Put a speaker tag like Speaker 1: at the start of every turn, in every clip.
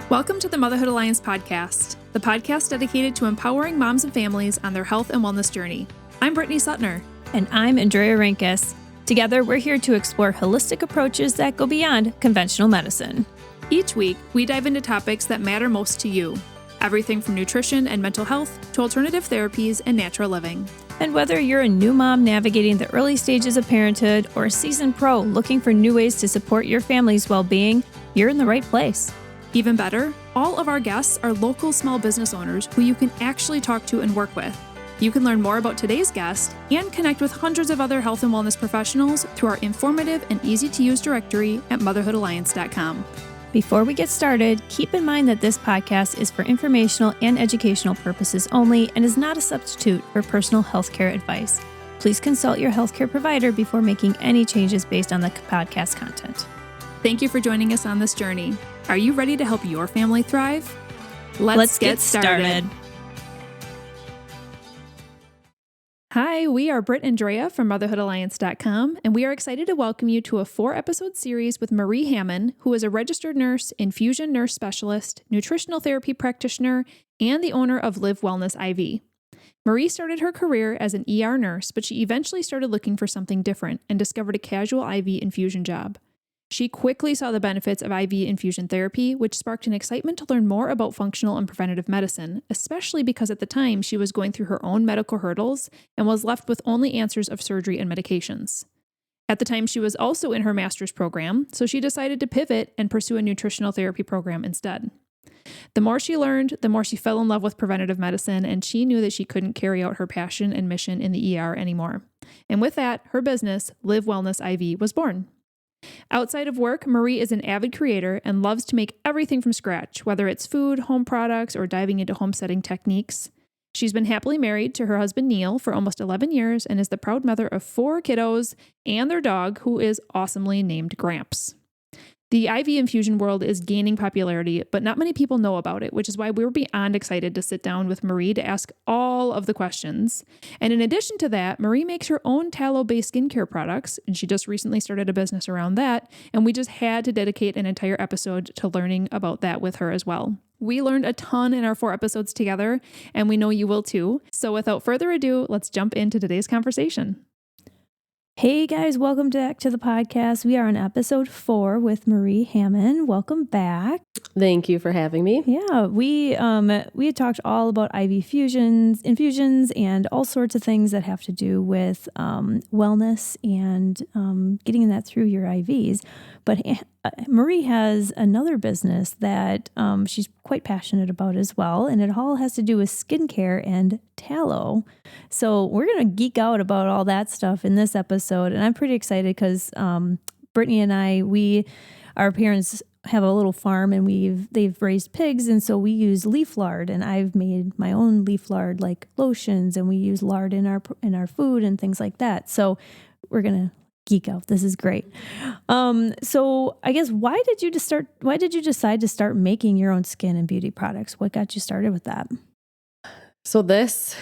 Speaker 1: Welcome to the Motherhood Alliance podcast, the podcast dedicated to empowering moms and families on their health and wellness journey. I'm Brittany Suttner.
Speaker 2: And I'm Drea. Together, we're here to explore holistic approaches that go beyond conventional medicine.
Speaker 1: Each week, we dive into topics that matter most to you. Everything from nutrition and mental health to alternative therapies and natural living.
Speaker 2: And whether you're a new mom navigating the early stages of parenthood or a seasoned pro looking for new ways to support your family's well-being, you're in the right place.
Speaker 1: Even better, all of our guests are local small business owners who you can actually talk to and work with. You can learn more about today's guest and connect with hundreds of other health and wellness professionals through our informative and easy-to-use directory at motherhoodalliance.com.
Speaker 2: Before we get started, keep in mind that this podcast is for informational and educational purposes only and is not a substitute for personal healthcare advice. Please consult your healthcare provider before making any changes based on the podcast content.
Speaker 1: Thank you for joining us on this journey. Are you ready to help your family thrive? Let's get started. Hi, we are Brit and Drea from motherhoodalliance.com, and we are excited to welcome you to a 4-episode series with Marie Hammen, who is a registered nurse, infusion nurse specialist, nutritional therapy practitioner, and the owner of Live Wellness IV. Marie started her career as an ER nurse, but she eventually started looking for something different and discovered a casual IV infusion job. She quickly saw the benefits of IV infusion therapy, which sparked an excitement to learn more about functional and preventative medicine, especially because at the time she was going through her own medical hurdles and was left with only answers of surgery and medications. At the time, she was also in her master's program, so she decided to pivot and pursue a nutritional therapy program instead. The more she learned, the more she fell in love with preventative medicine, and she knew that she couldn't carry out her passion and mission in the ER anymore. And with that, her business, Live Wellness IV, was born. Outside of work, Marie is an avid creator and loves to make everything from scratch, whether it's food, home products, or diving into homesteading techniques. She's been happily married to her husband Neil for almost 11 years and is the proud mother of 4 kiddos and their dog, who is awesomely named Gramps. The IV infusion world is gaining popularity, but not many people know about it, which is why we were beyond excited to sit down with Marie to ask all of the questions. And in addition to that, Marie makes her own tallow-based skincare products, and she just recently started a business around that, and we just had to dedicate an entire episode to learning about that with her as well. We learned a ton in our 4 episodes together, and we know you will too. So without further ado, let's jump into today's conversation.
Speaker 2: Hey guys, welcome back to the podcast. We are on episode 4 with Marie Hammen. Welcome back.
Speaker 3: Thank you for having me.
Speaker 2: Yeah, we had talked all about IV infusions, and all sorts of things that have to do with wellness and getting that through your IVs. But Marie has another business that she's quite passionate about as well, and it all has to do with skincare and tallow. So we're going to geek out about all that stuff in this episode, and I'm pretty excited because Brittany and our parents have a little farm, and they've raised pigs, and so we use leaf lard, and I've made my own leaf lard like lotions, and we use lard in our food and things like that. So we're gonna geek out. This is great. So I guess why did you decide to start making your own skin and beauty products? What got you started with that?
Speaker 3: So this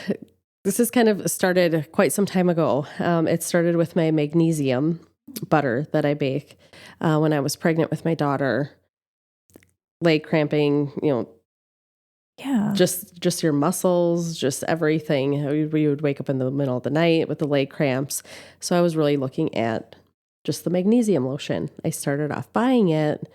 Speaker 3: is kind of started quite some time ago. It started with my magnesium butter that I bake when I was pregnant with my daughter. Leg cramping,
Speaker 2: yeah,
Speaker 3: just your muscles, just everything. We would wake up in the middle of the night with the leg cramps. So I was really looking at just the magnesium lotion. I started off buying it,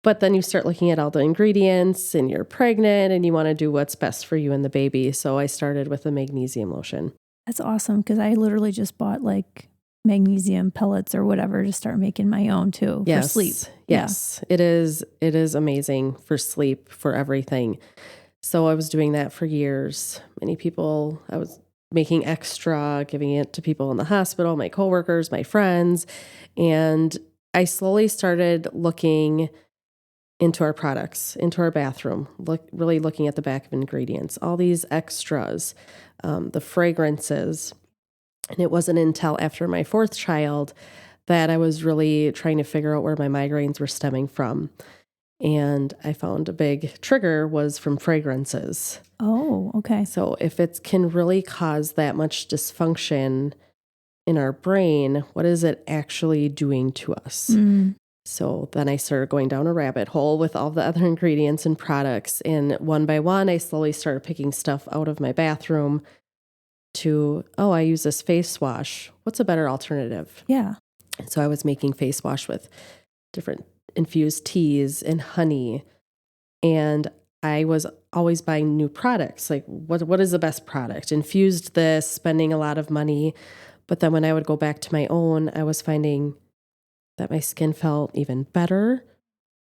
Speaker 3: but then you start looking at all the ingredients, and you're pregnant and you want to do what's best for you and the baby. So I started with the magnesium lotion.
Speaker 2: That's awesome, because I literally just bought like magnesium pellets or whatever to start making my own too, for sleep.
Speaker 3: Yes, yeah. It is amazing for sleep, for everything. So I was doing that for years. I was making extra, giving it to people in the hospital, my coworkers, my friends. And I slowly started looking into our products, into our bathroom, really looking at the back of ingredients, all these extras, the fragrances. And it wasn't until after my 4th child that I was really trying to figure out where my migraines were stemming from. And I found a big trigger was from fragrances.
Speaker 2: Oh, okay.
Speaker 3: So if it can really cause that much dysfunction in our brain, what is it actually doing to us? So then I started going down a rabbit hole with all the other ingredients and products. And one by one, I slowly started picking stuff out of my bathroom to, oh, I use this face wash. What's a better alternative?
Speaker 2: Yeah.
Speaker 3: So I was making face wash with different infused teas and honey. And I was always buying new products. Like, what is the best product? Infused this, spending a lot of money. But then when I would go back to my own, I was finding that my skin felt even better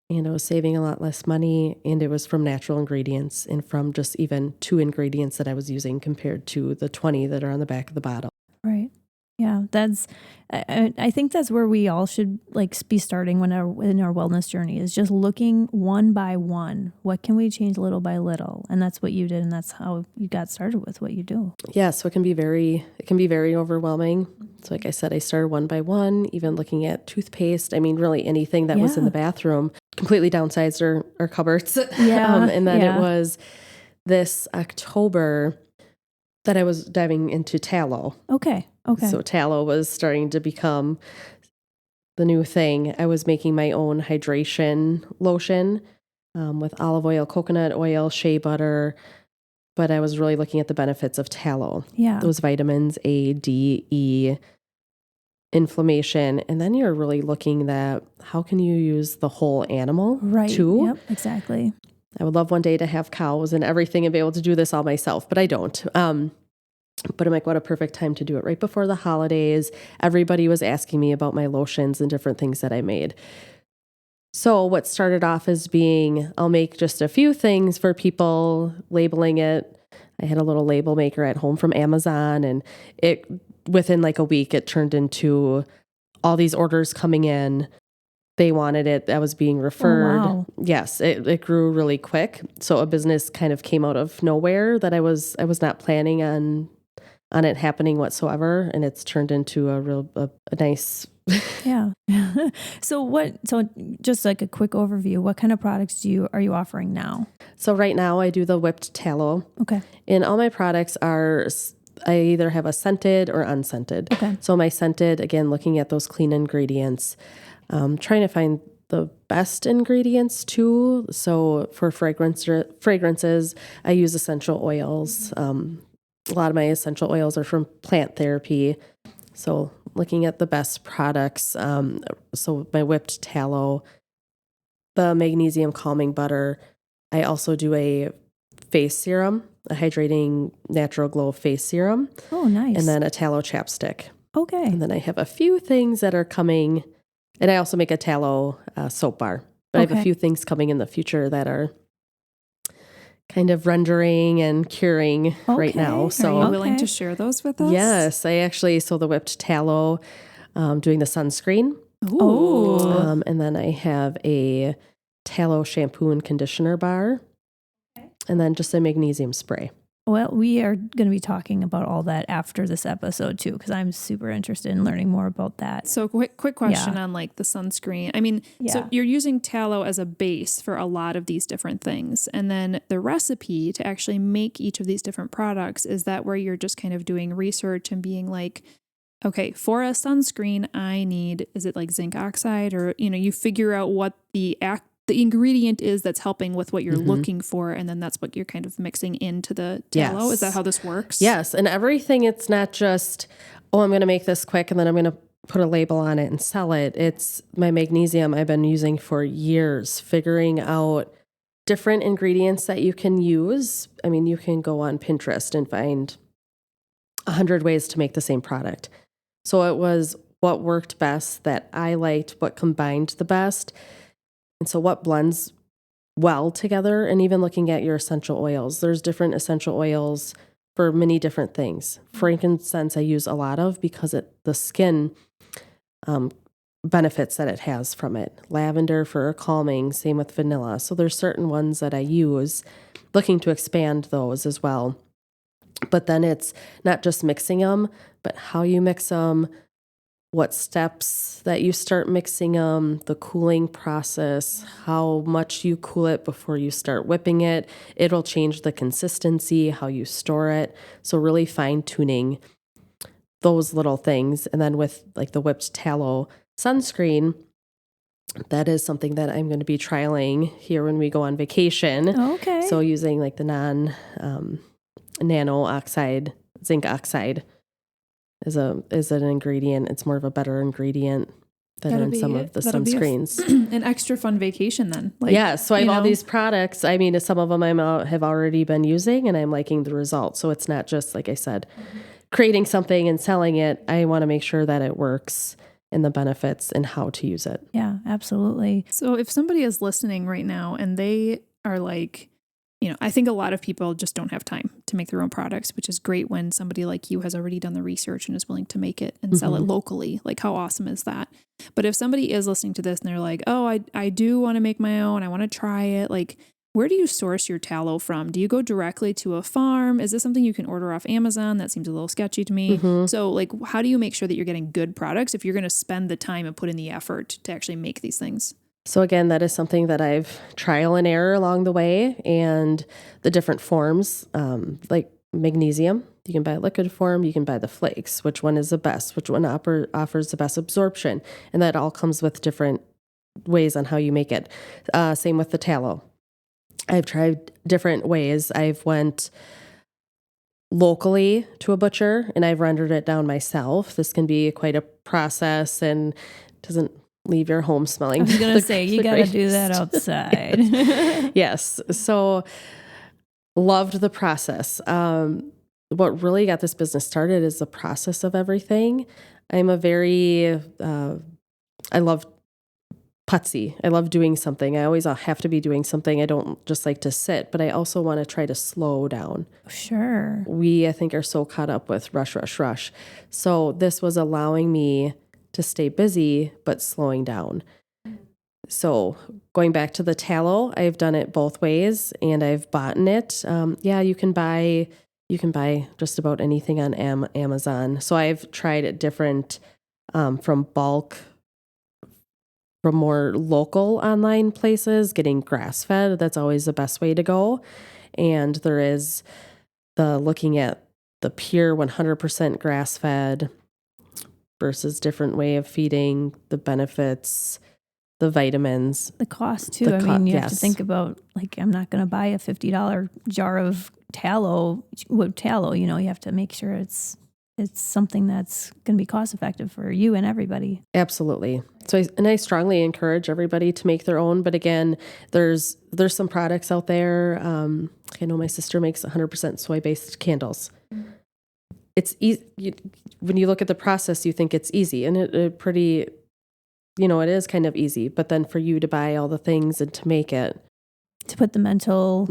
Speaker 3: and I was saving a lot less money. And it was from natural ingredients and from just even 2 ingredients that I was using compared to the 20 that are on the back of the bottle.
Speaker 2: Right. Yeah, I think that's where we all should be starting in our wellness journey, is just looking one by one. What can we change little by little? And that's what you did, and that's how you got started with what you do.
Speaker 3: Yeah, so it can be very overwhelming. So like I said, I started one by one, even looking at toothpaste. I mean, really anything that was in the bathroom. Completely downsized our cupboards.
Speaker 2: Yeah.
Speaker 3: And then it was this October that I was diving into tallow.
Speaker 2: Okay.
Speaker 3: So tallow was starting to become the new thing. I was making my own hydration lotion with olive oil, coconut oil, shea butter, but I was really looking at the benefits of tallow.
Speaker 2: Yeah.
Speaker 3: Those vitamins A, D, E, inflammation, and then you're really looking at how can you use the whole animal too?
Speaker 2: Yep, exactly.
Speaker 3: I would love one day to have cows and everything and be able to do this all myself, but I don't. But I'm like, what a perfect time to do it right before the holidays. Everybody was asking me about my lotions and different things that I made. So what started off as being, I'll make just a few things for people, labeling it. I had a little label maker at home from Amazon, and it within like a week, it turned into all these orders coming in. They wanted it. I was being referred.
Speaker 2: Oh, wow.
Speaker 3: Yes, it grew really quick. So a business kind of came out of nowhere that I was not planning on it happening whatsoever, and it's turned into a nice.
Speaker 2: Yeah. So just like a quick overview, what kind of products are you offering now?
Speaker 3: So right now I do the whipped tallow.
Speaker 2: Okay.
Speaker 3: And all my products I either have a scented or unscented.
Speaker 2: Okay.
Speaker 3: So my scented, again, looking at those clean ingredients, trying to find the best ingredients too. So for fragrances, I use essential oils. A lot of my essential oils are from plant therapy. So looking at the best products. So my whipped tallow, the magnesium calming butter. I also do a face serum, a hydrating natural glow face serum.
Speaker 2: Oh, nice.
Speaker 3: And then a tallow chapstick.
Speaker 2: Okay.
Speaker 3: And then I have a few things that are coming. And I also make a tallow soap bar. But I have a few things coming in the future that are kind of rendering and curing right now. So
Speaker 1: are you willing to share those with us?
Speaker 3: Yes, I actually, so the whipped tallow, doing the sunscreen.
Speaker 1: Ooh.
Speaker 3: And then I have a tallow shampoo and conditioner bar. And then just a magnesium spray.
Speaker 2: Well, we are going to be talking about all that after this episode too, because I'm super interested in learning more about that.
Speaker 1: So quick question on like the sunscreen. I mean, so you're using tallow as a base for a lot of these different things. And then the recipe to actually make each of these different products, is that where you're just kind of doing research and being like, okay, for a sunscreen, I need, is it like zinc oxide, or, you figure out what the ingredient is that's helping with what you're looking for, and then that's what you're kind of mixing into the tallow.
Speaker 3: Yes.
Speaker 1: Is that how this works?
Speaker 3: Yes. And everything, it's not just, oh, I'm going to make this quick and then I'm going to put a label on it and sell it. It's my magnesium I've been using for years, figuring out different ingredients that you can use. I mean, you can go on Pinterest and find 100 ways to make the same product. So it was what worked best, that I liked, what combined the best. And so what blends well together, and even looking at your essential oils. There's different essential oils for many different things. Frankincense I use a lot of because the skin benefits that it has from it. Lavender for calming, same with vanilla. So there's certain ones that I use, looking to expand those as well. But then it's not just mixing them, but how you mix them, what steps that you start mixing them, the cooling process, how much you cool it before you start whipping it. It'll change the consistency, how you store it. So really fine tuning those little things. And then with like the whipped tallow sunscreen, that is something that I'm going to be trialing here when we go on vacation.
Speaker 2: Okay.
Speaker 3: So using like the nano oxide, zinc oxide is an ingredient. It's more of a better ingredient than in some of the sunscreens.
Speaker 1: An extra fun vacation then. Like,
Speaker 3: yeah. So I have all these products. I mean, some of them have already been using and I'm liking the results. So it's not just, like I said, creating something and selling it. I want to make sure that it works and the benefits and how to use it.
Speaker 2: Yeah, absolutely.
Speaker 1: So if somebody is listening right now and they are like, I think a lot of people just don't have time to make their own products, which is great when somebody like you has already done the research and is willing to make it and sell it locally. Like, how awesome is that? But if somebody is listening to this and they're like, oh, I do want to make my own, I want to try it. Like, where do you source your tallow from? Do you go directly to a farm? Is this something you can order off Amazon? That seems a little sketchy to me. So like, how do you make sure that you're getting good products if you're going to spend the time and put in the effort to actually make these things?
Speaker 3: So again, that is something that I've trial and error along the way, and the different forms, like magnesium, you can buy liquid form, you can buy the flakes, which one is the best, which one offers the best absorption. And that all comes with different ways on how you make it. Same with the tallow. I've tried different ways. I've went locally to a butcher and I've rendered it down myself. This can be quite a process and doesn't leave your home smelling.
Speaker 2: I was going to say, you got to do that outside.
Speaker 3: Yes. So loved the process. What really got this business started is the process of everything. I'm I love putsy. I love doing something. I always have to be doing something. I don't just like to sit, but I also want to try to slow down.
Speaker 2: Sure.
Speaker 3: I think, are so caught up with rush, rush, rush. So this was allowing me to stay busy, but slowing down. So going back to the tallow, I've done it both ways and I've bought it. You can buy just about anything on Amazon. So I've tried it different, from bulk, from more local online places, getting grass fed. That's always the best way to go. And there is looking at the pure 100% grass fed versus different way of feeding, the benefits, the vitamins.
Speaker 2: The cost too. You have to think about, like, I'm not going to buy a $50 jar of wood tallow. You have to make sure it's something that's going to be cost effective for you and everybody.
Speaker 3: Absolutely. So, I strongly encourage everybody to make their own. But again, there's some products out there. I know my sister makes 100% soy-based candles. It's easy. When you look at the process, you think it's easy, and it is kind of easy. But then for you to buy all the things and to make it,
Speaker 2: to put the mental,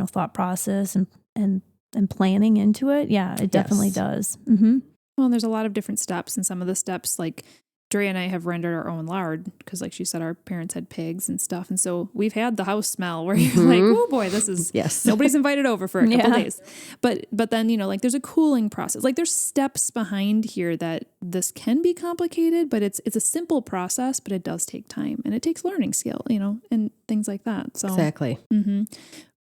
Speaker 2: thought process and planning into it, yeah, it definitely does. Mm-hmm.
Speaker 1: Well, and there's a lot of different steps, and some of the steps, like Drea and I have rendered our own lard because, like she said, our parents had pigs and stuff, and so we've had the house smell where you're like, oh boy, this is nobody's invited over for a couple days. But then like there's a cooling process. Like there's steps behind here that this can be complicated, but it's a simple process, but it does take time and it takes learning skill, and things like that. So
Speaker 3: exactly.
Speaker 1: Mm-hmm.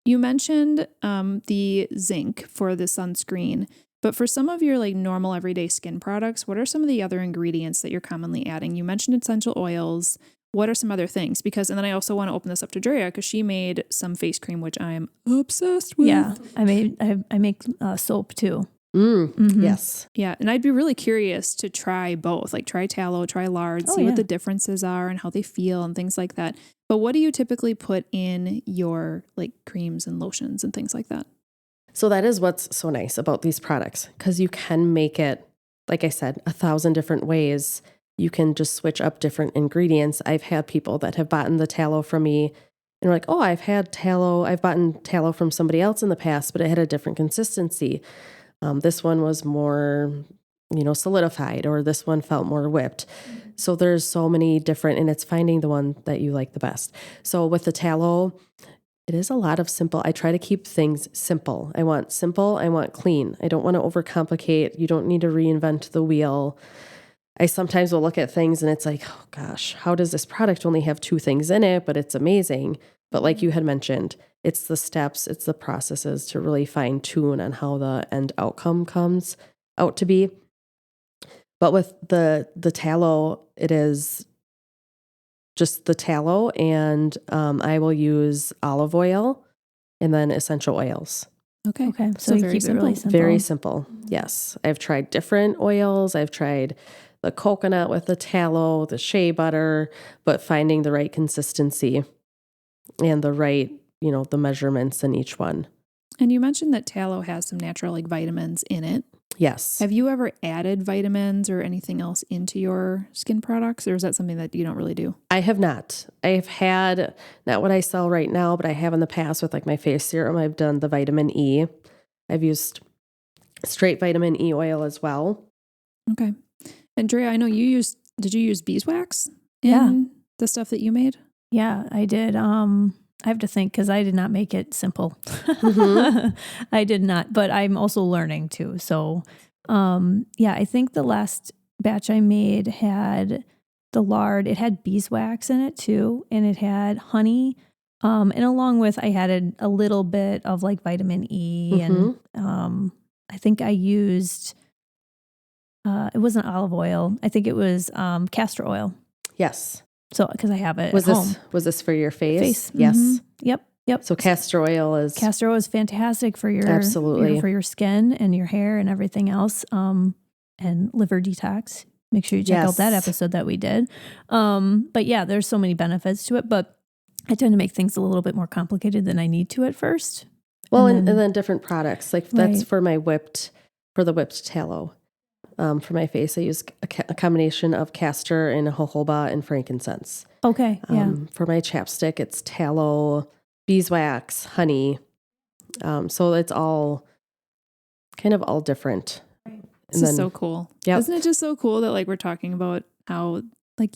Speaker 1: You mentioned the zinc for the sunscreen. But for some of your like normal everyday skin products, what are some of the other ingredients that you're commonly adding? You mentioned essential oils. What are some other things? And then I also want to open this up to Drea because she made some face cream, which I am obsessed with.
Speaker 2: Yeah, I make soap too.
Speaker 3: Yes.
Speaker 1: Yeah, and I'd be really curious to try both, like try tallow, try lard, see what the differences are and how they feel and things like that. But what do you typically put in your like creams and lotions and things like that?
Speaker 3: So that is what's so nice about these products, because you can make it, like I said, 1,000 different ways. You can just switch up different ingredients. I've had people that have bought the tallow from me and are like, oh, I've bought tallow from somebody else in the past, but it had a different consistency. This one was more, solidified, or this one felt more whipped. So there's so many different, and it's finding the one that you like the best. So with the tallow, it is a lot of simple. I try to keep things simple. I want simple. I want clean. I don't want to overcomplicate. You don't need to reinvent the wheel. I sometimes will look at things and it's like, oh gosh, how does this product only have 2 things in it, but it's amazing. But like you had mentioned, it's the steps, it's the processes to really fine tune on how the end outcome comes out to be. But with the tallow, it is just the tallow, and I will use olive oil and then essential oils.
Speaker 1: Okay.
Speaker 2: So you
Speaker 1: very
Speaker 2: keep it really simple.
Speaker 3: Very simple. Yes. I've tried different oils. I've tried the coconut with the tallow, the shea butter, but finding the right consistency and the right, the measurements in each one.
Speaker 1: And you mentioned that tallow has some natural vitamins in it.
Speaker 3: Yes.
Speaker 1: Have you ever added vitamins or anything else into your skin products, or is that something that you don't really do?
Speaker 3: I have not. I've had, not what I sell right now, but I have in the past with like my face serum. I've done the vitamin E. I've used straight vitamin E oil as well.
Speaker 1: Okay. And Drea, I know did you use beeswax in the stuff that you made?
Speaker 2: Yeah, I did. I have to think because I did not make it simple. I did not, but I'm also learning too. So, I think the last batch I made had the lard. It had beeswax in it too, and it had honey. And along with, I added a little bit of like vitamin E, and I think I used. It wasn't olive oil. I think it was castor oil.
Speaker 3: Yes.
Speaker 2: So, because I have it at home.
Speaker 3: Was this for your face?
Speaker 2: Mm-hmm.
Speaker 3: Yes.
Speaker 2: Yep.
Speaker 3: So castor oil is
Speaker 2: fantastic for your
Speaker 3: absolutely
Speaker 2: for your skin and your hair and everything else. And liver detox. Make sure you check out that episode that we did. But yeah, there's so many benefits to it. But I tend to make things a little bit more complicated than I need to at first.
Speaker 3: Well, and then different products like that's for the whipped tallow. For my face, I use a combination of castor and jojoba and frankincense.
Speaker 2: Okay, yeah.
Speaker 3: For my chapstick, it's tallow, beeswax, honey. So it's all kind of all different.
Speaker 1: This is so cool.
Speaker 3: Yep.
Speaker 1: Isn't it just so cool that like we're talking about how like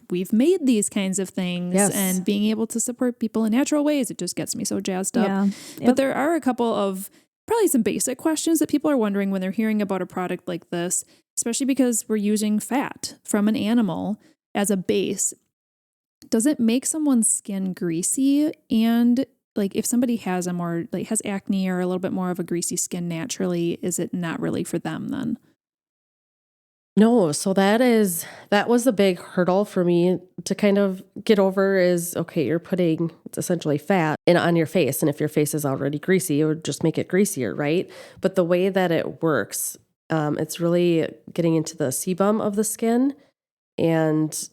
Speaker 1: we've made these kinds of things and being able to support people in natural ways? It just gets me so jazzed up.
Speaker 2: Yeah. Yep.
Speaker 1: But there are a couple of probably some basic questions that people are wondering when they're hearing about a product like this, especially because we're using fat from an animal as a base. Does it make someone's skin greasy? And like if somebody has has acne or a little bit more of a greasy skin naturally, is it not really for them then?
Speaker 3: No, so that was a big hurdle for me to kind of get over is, okay, you're putting it's essentially fat on your face. And if your face is already greasy, it would just make it greasier, right? But the way that it works, it's really getting into the sebum of the skin. And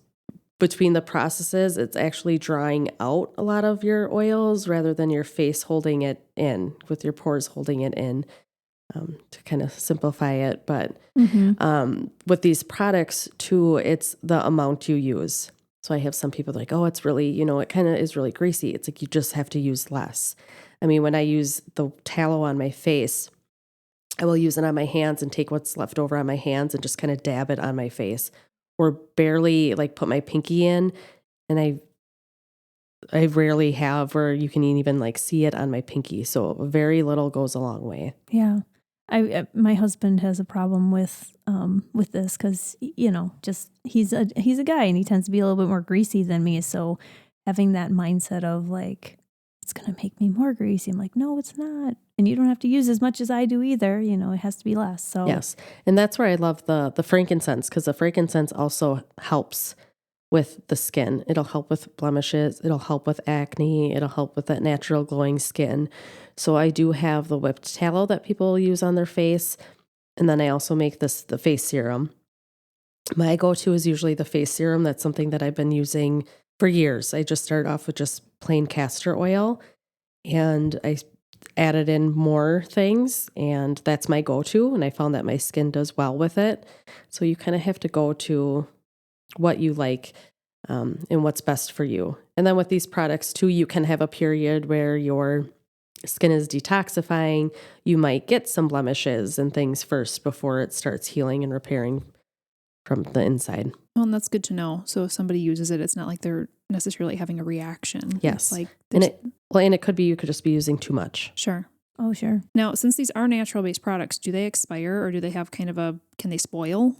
Speaker 3: between the processes, it's actually drying out a lot of your oils rather than your face holding it in, with your pores holding it in. To kind of simplify it. But with these products too, it's the amount you use. So I have some people like, oh, it's really, it kind of is really greasy. It's like you just have to use less. I mean, when I use the tallow on my face, I will use it on my hands and take what's left over on my hands and just kind of dab it on my face, or barely like put my pinky in. And I rarely have where you can even like see it on my pinky. So very little goes a long way.
Speaker 2: Yeah. My husband has a problem with this because just he's a guy and he tends to be a little bit more greasy than me. So having that mindset of like it's gonna make me more greasy, I'm like, no, it's not, and you don't have to use as much as I do either. It has to be less. So
Speaker 3: yes, and that's where I love the frankincense, because the frankincense also helps with the skin. It'll help with blemishes. It'll help with acne. It'll help with that natural glowing skin. So I do have the whipped tallow that people use on their face. And then I also make the face serum. My go-to is usually the face serum. That's something that I've been using for years. I just started off with just plain castor oil, and I added in more things, and that's my go-to. And I found that my skin does well with it. So you kind of have to go to what you like and what's best for you. And then with these products too, you can have a period where your skin is detoxifying. You might get some blemishes and things first before it starts healing and repairing from the inside.
Speaker 1: Well, and that's good to know. So if somebody uses it, it's not like they're necessarily having a reaction.
Speaker 3: Yes.
Speaker 1: It's like
Speaker 3: and it could be you could just be using too much.
Speaker 1: Sure.
Speaker 2: Oh, sure.
Speaker 1: Now, since these are natural based products, do they expire or do they have can they spoil?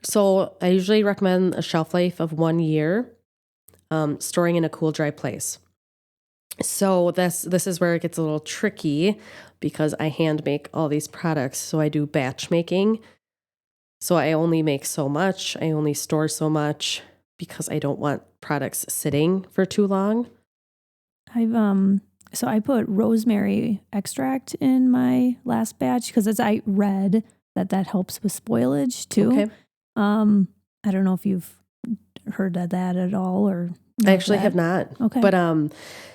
Speaker 3: So I usually recommend a shelf life of 1 year, storing in a cool, dry place. So this is where it gets a little tricky because I hand make all these products. So I do batch making. So I only make so much. I only store so much because I don't want products sitting for too long.
Speaker 2: So I put rosemary extract in my last batch because as I read that helps with spoilage too.
Speaker 3: Okay.
Speaker 2: I don't know if you've heard of that at all or
Speaker 3: I actually have not.
Speaker 2: Okay.
Speaker 3: But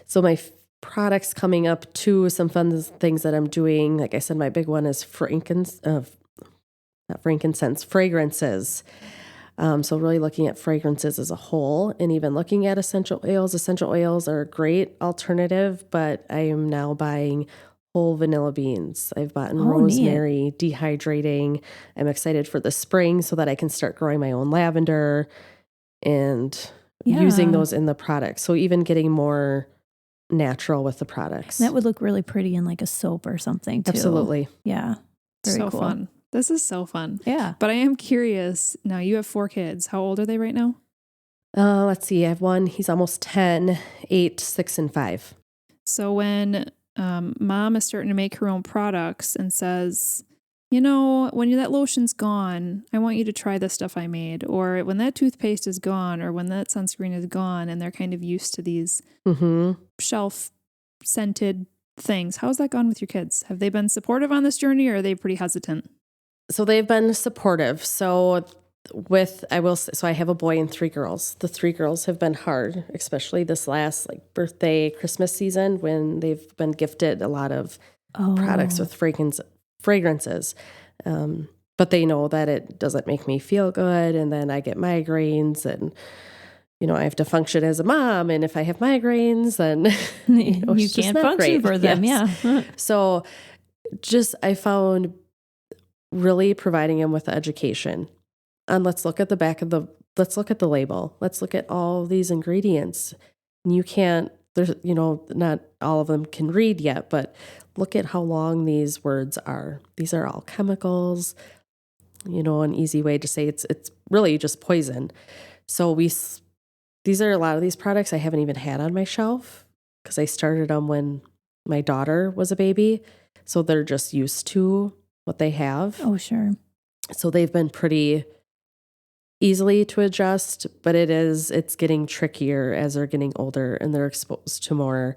Speaker 3: so my products coming up too, some fun things that I'm doing. Like I said, my big one is fragrances. So really looking at fragrances as a whole and even looking at essential oils. Essential oils are a great alternative, but I am now buying whole vanilla beans. I've bought rosemary, dehydrating. I'm excited for the spring so that I can start growing my own lavender and using those in the products. So even getting more natural with the products.
Speaker 2: That would look really pretty in like a soap or something too.
Speaker 3: Absolutely.
Speaker 2: Yeah. Very
Speaker 1: so
Speaker 2: cool.
Speaker 1: fun. This is so fun.
Speaker 2: Yeah.
Speaker 1: But I am curious. Now you have 4 kids. How old are they right now?
Speaker 3: Let's see. I have one. He's almost 10, 8, 6, and 5.
Speaker 1: So when mom is starting to make her own products and says, you know, when that lotion's gone, I want you to try the stuff I made. Or when that toothpaste is gone, or when that sunscreen is gone, and they're kind of used to these shelf scented things. How's that gone with your kids? Have they been supportive on this journey, or are they pretty hesitant?
Speaker 3: So they've been supportive. So I have a boy and 3 girls. The 3 girls have been hard, especially this last like birthday, Christmas season when they've been gifted a lot of products with fragrances. But they know that it doesn't make me feel good. And then I get migraines and, I have to function as a mom. And if I have migraines, then
Speaker 2: you can't function for them.
Speaker 3: Yes.
Speaker 2: Yeah.
Speaker 3: So I found really providing them with the education. And let's look at the label. Let's look at all these ingredients. And not all of them can read yet, but look at how long these words are. These are all chemicals, an easy way to say it's really just poison. So these are a lot of these products I haven't even had on my shelf because I started them when my daughter was a baby. So they're just used to what they have.
Speaker 2: Oh, sure.
Speaker 3: So they've been pretty easily to adjust, but it's getting trickier as they're getting older and they're exposed to more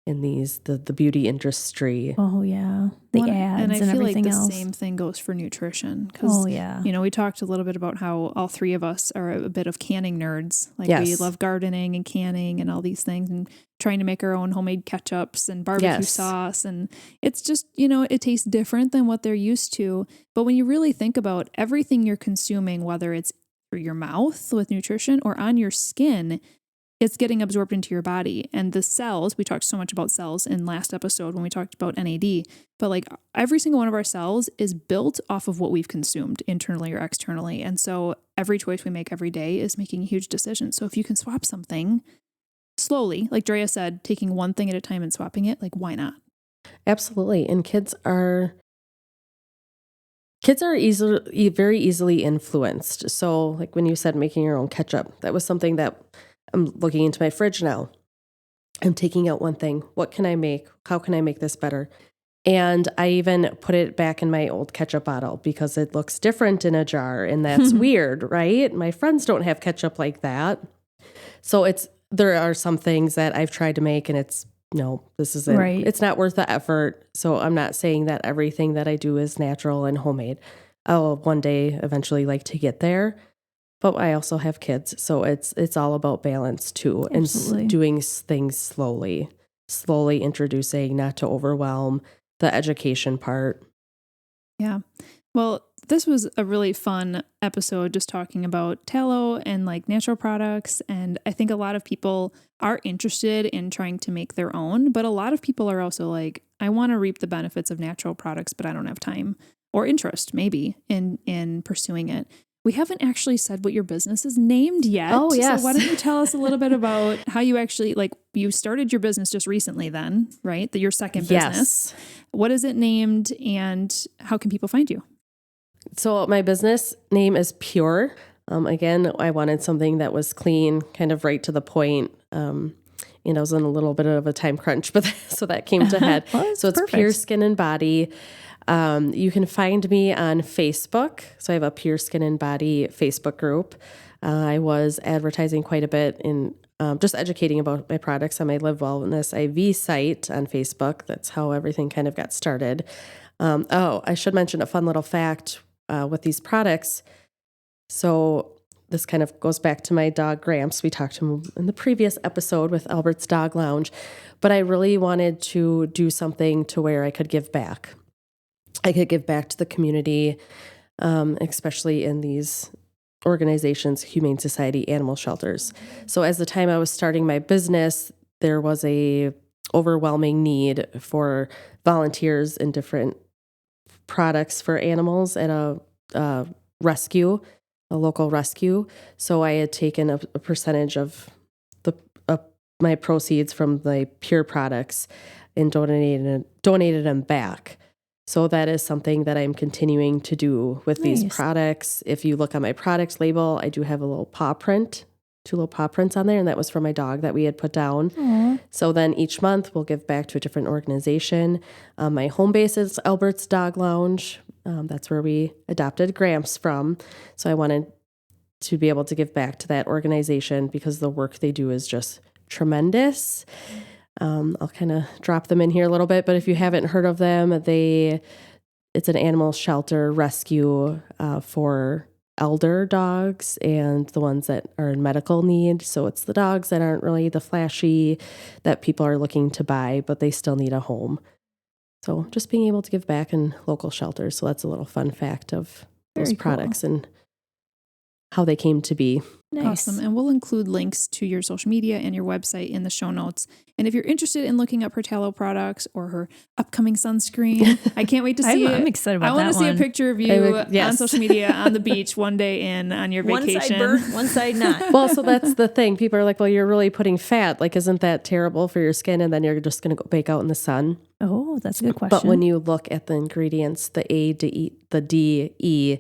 Speaker 3: in the beauty industry.
Speaker 2: Oh yeah. The ads
Speaker 1: and I feel
Speaker 2: everything
Speaker 1: like the
Speaker 2: else.
Speaker 1: same thing goes for nutrition. Because, we talked a little bit about how all 3 of us are a bit of canning nerds. Like we love gardening and canning and all these things and trying to make our own homemade ketchups and barbecue sauce. And it's just, it tastes different than what they're used to. But when you really think about everything you're consuming, whether it's through your mouth with nutrition or on your skin, it's getting absorbed into your body. And the cells, we talked so much about cells in last episode when we talked about NAD, but like every single one of our cells is built off of what we've consumed internally or externally. And so every choice we make every day is making a huge decision. So if you can swap something slowly, like Drea said, taking one thing at a time and swapping it, like why not?
Speaker 3: Absolutely. And kids are very easily influenced. So like when you said making your own ketchup, that was something that I'm looking into my fridge now. I'm taking out one thing. What can I make? How can I make this better? And I even put it back in my old ketchup bottle because it looks different in a jar and that's weird, right? My friends don't have ketchup like that. So there are some things that I've tried to make and this isn't,
Speaker 2: right.
Speaker 3: It's not worth the effort. So I'm not saying that everything that I do is natural and homemade. I'll one day eventually like to get there. But I also have kids, so it's all about balance too.
Speaker 2: Absolutely.
Speaker 3: And doing things slowly introducing, not to overwhelm the education part.
Speaker 1: Yeah. Well, this was a really fun episode just talking about tallow and like natural products. And I think a lot of people are interested in trying to make their own, but a lot of people are also like, I want to reap the benefits of natural products, but I don't have time or interest maybe in pursuing it. We haven't actually said what your business is named yet.
Speaker 3: Oh, yes.
Speaker 1: So why don't you tell us a little bit about how you actually, you started your business just recently then, right? Your second business. Yes. What is it named and how can people find you?
Speaker 3: So my business name is Pure. Again, I wanted something that was clean, kind of right to the point. I was in a little bit of a time crunch, but so that came to head.
Speaker 1: Well,
Speaker 3: so it's
Speaker 1: perfect.
Speaker 3: Pure Skin and Body. You can find me on Facebook. So I have a Pure Skin and Body Facebook group. I was advertising quite a bit in just educating about my products on my Live Wellness IV site on Facebook. That's how everything kind of got started. I should mention a fun little fact with these products. So this kind of goes back to my dog Gramps. We talked to him in the previous episode with Albert's Dog Lounge, but I really wanted to do something to where I could give back. I could give back to the community, especially in these organizations, Humane Society, animal shelters. So as the time I was starting my business, there was a overwhelming need for volunteers in different products for animals at a rescue, a local rescue. So I had taken a percentage of my proceeds from the pure products and donated them back. So that is something that I'm continuing to do with these products. If you look on my products label, I do have a little paw print, 2 little paw prints on there, and that was for my dog that we had put down.
Speaker 2: Aww.
Speaker 3: So then each month we'll give back to a different organization. My home base is Albert's Dog Lounge. That's where we adopted Gramps from. So I wanted to be able to give back to that organization because the work they do is just tremendous. I'll kind of drop them in here a little bit, but if you haven't heard of them, it's an animal shelter rescue for elder dogs and the ones that are in medical need. So it's the dogs that aren't really the flashy that people are looking to buy, but they still need a home. So just being able to give back in local shelters. So that's a little fun fact of those products and how they came to be.
Speaker 2: Nice.
Speaker 1: Awesome. And we'll include links to your social media and your website in the show notes. And if you're interested in looking up her tallow products or her upcoming sunscreen, I can't wait to see it.
Speaker 2: I'm excited about that.
Speaker 1: I want to see a picture of you
Speaker 3: yes.
Speaker 1: on social media on the beach one day on your vacation.
Speaker 2: One side burnt, one side not.
Speaker 3: Well, so that's the thing. People are like, well, you're really putting fat. Like, isn't that terrible for your skin? And then you're just going to go bake out in the sun.
Speaker 2: Oh, that's a good question.
Speaker 3: But when you look at the ingredients, the A, the D, E,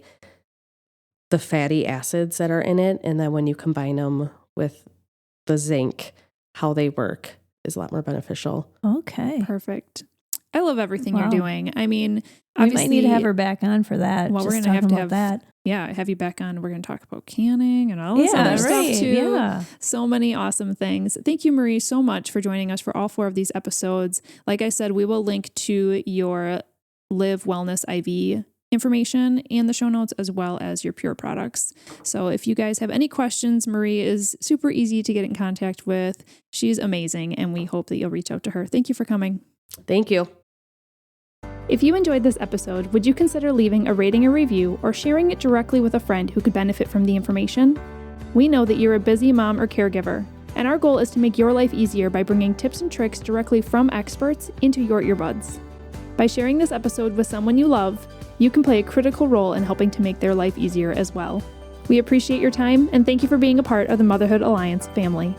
Speaker 3: the fatty acids that are in it, and then when you combine them with the zinc, how they work is a lot more beneficial.
Speaker 2: Okay.
Speaker 1: Perfect. I love everything you're doing. I mean,
Speaker 2: we might need to have her back on for that.
Speaker 1: Well, we're going to have that. Yeah, have you back on. We're going to talk about canning and all this other stuff too.
Speaker 2: Yeah.
Speaker 1: So many awesome things. Thank you, Marie, so much for joining us for all 4 of these episodes. Like I said, we will link to your Live Wellness IV information in the show notes, as well as your pure products. So if you guys have any questions, Marie is super easy to get in contact with. She's amazing, and we hope that you'll reach out to her. Thank you for coming.
Speaker 3: Thank you.
Speaker 1: If you enjoyed this episode, would you consider leaving a rating or review or sharing it directly with a friend who could benefit from the information? We know that you're a busy mom or caregiver, and our goal is to make your life easier by bringing tips and tricks directly from experts into your earbuds. By sharing this episode with someone you love, you can play a critical role in helping to make their life easier as well. We appreciate your time and thank you for being a part of the Motherhood Alliance family.